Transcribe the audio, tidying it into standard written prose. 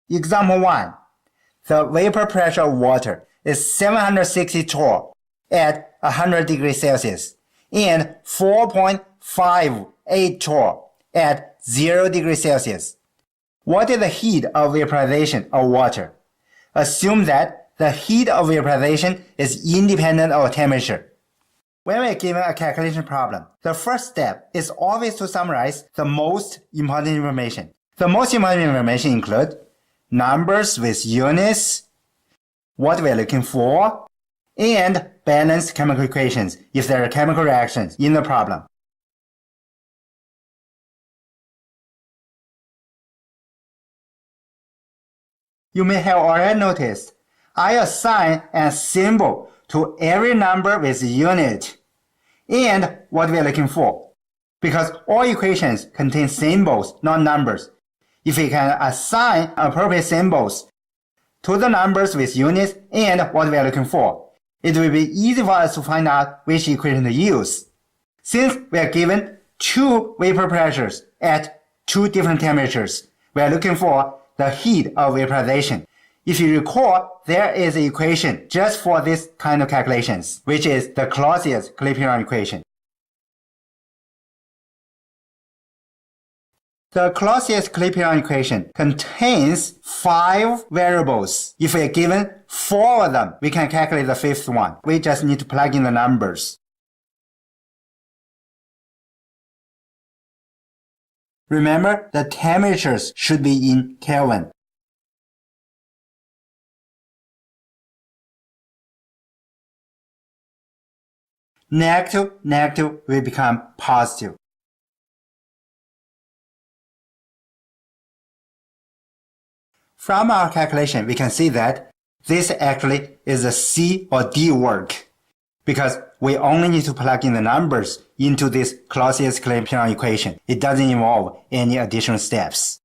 Example 1. The vapor pressure of water is 760 torr at 100 degrees Celsius and 4.58 torr at 0 degrees Celsius. What is the heat of vaporization of water? Assume that the heat of vaporization is independent of temperature. When we are given a calculation problem, the first step is always to summarize the most important information. The most important information include numbers with units, what we are looking for, and balanced chemical equations if there are chemical reactions in the problem. You may have already noticed I assign a symbol to every number with unit and what we are looking for, because all equations contain symbols, not numbers. If we can assign appropriate symbols to the numbers with units and what we are looking for, it will be easy for us to find out which equation to use. Since we are given two vapor pressures at two different temperatures, we are looking for the heat of vaporization. If you recall, there is an equation just for this kind of calculations, which is the Clausius-Clapeyron equation. The Clausius-Clapeyron equation contains 5 variables. If we are given 4 of them, we can calculate the 5th one. We just need to plug in the numbers. Remember, the temperatures should be in Kelvin. Negative will become positive. From our calculation, we can see that this actually is a C or D work, because we only need to plug in the numbers into this Clausius-Clapeyron equation. It doesn't involve any additional steps.